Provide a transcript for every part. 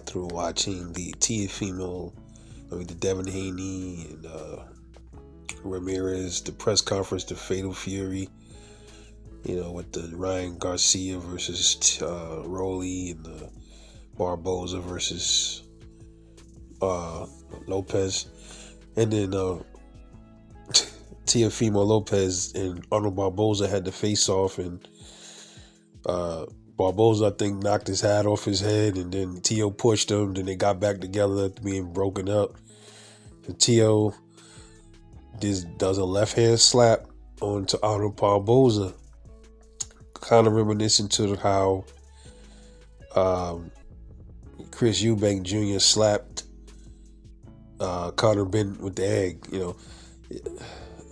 through watching the the Devin Haney and Ramirez, the press conference, the Fatal Fury, with the Ryan Garcia versus Rolly and the Barboza versus Lopez, and then Teofimo Lopez and Arnold Barboza had the face off, and Barboza, I think, knocked his hat off his head, and then Teo pushed him. Then they got back together after being broken up. And Teo does a left hand slap onto Arnold Barboza, kind of reminiscent to how Chris Eubank Jr. slapped Conor Benn with the egg.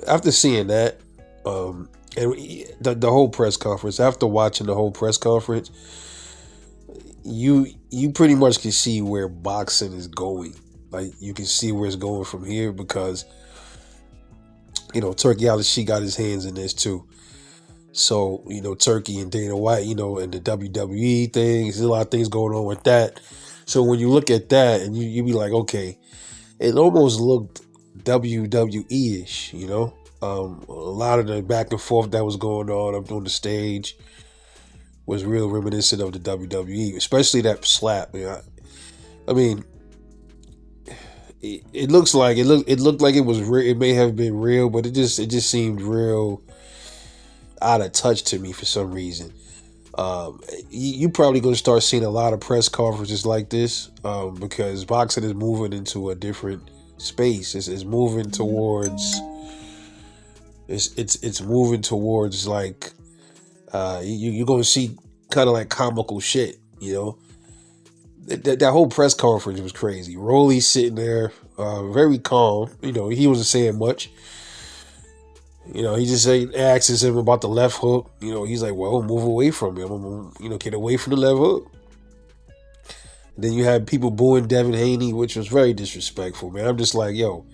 After seeing that, and the whole press conference, after watching the whole press conference, you pretty much can see where boxing is going. Like, you can see where it's going from here, because Turkey Al-She got his hands in this too. So Turkey and Dana White, and the WWE things, there's a lot of things going on with that. So when you look at that, and you be like, okay, it almost looked WWE-ish, a lot of the back and forth that was going on up on the stage was real reminiscent of the WWE, especially that slap. I mean, it looked like it was real. It may have been real, but it just seemed real out of touch to me for some reason. You probably going to start seeing a lot of press conferences like this, because boxing is moving into a different space. It's moving towards. It's moving towards like you're going to see kind of like comical shit. That whole press conference was crazy. Rolly sitting there, very calm. He wasn't saying much. He just asks him about the left hook. He's like, well, move away from him. Get away from the left hook. And then you had people booing Devin Haney, which was very disrespectful, man. I'm just like, yo,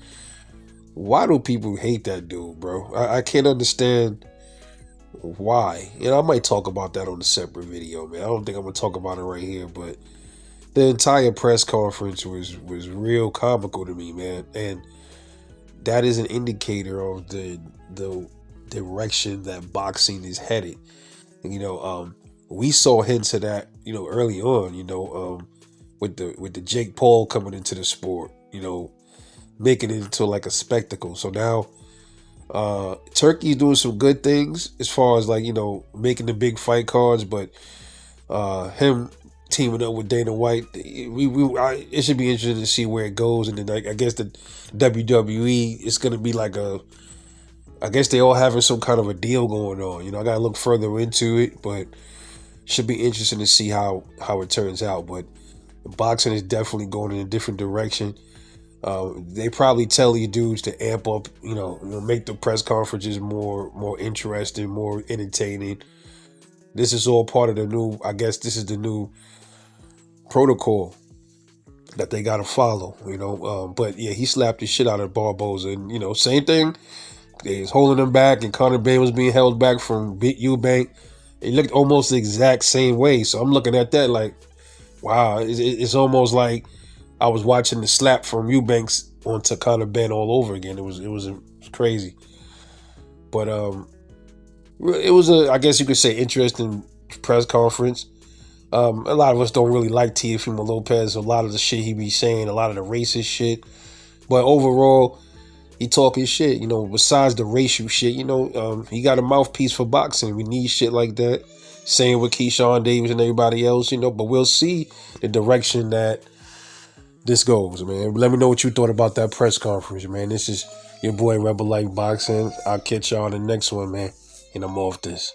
why do people hate that dude, bro? I can't understand why. I might talk about that on a separate video, man. I don't think I'm going to talk about it right here, but the entire press conference was real comical to me, man. And that is an indicator of the direction that boxing is headed. We saw hints of that, early on, with the Jake Paul coming into the sport, making it into like a spectacle. So now Turkey's doing some good things as far as like, making the big fight cards, but him teaming up with Dana White, it should be interesting to see where it goes. And then I guess the WWE, it's going to be like I guess they all having some kind of a deal going on. I got to look further into it, but should be interesting to see how it turns out. But boxing is definitely going in a different direction. They probably tell you dudes to amp up, make the press conferences more interesting, more entertaining. This is all part of this is the new protocol that they got to follow, but yeah, he slapped the shit out of Barboza, and same thing. They was holding him back, and Conor Benn was being held back from Eubank. It looked almost the exact same way. So I'm looking at that like, wow, it's almost like I was watching the slap from Eubanks onto Conor Benn all over again. It was crazy, but it was I guess you could say, interesting press conference. A lot of us don't really like Teofimo Lopez. A lot of the shit he be saying, a lot of the racist shit, but overall, he talking shit. Besides the racial shit, he got a mouthpiece for boxing. We need shit like that. Same with Keyshawn Davis and everybody else, but we'll see the direction that this goes, man. Let me know what you thought about that press conference, man. This is your boy Rebel Like Boxing. I'll catch y'all on the next one, man. And I'm off this.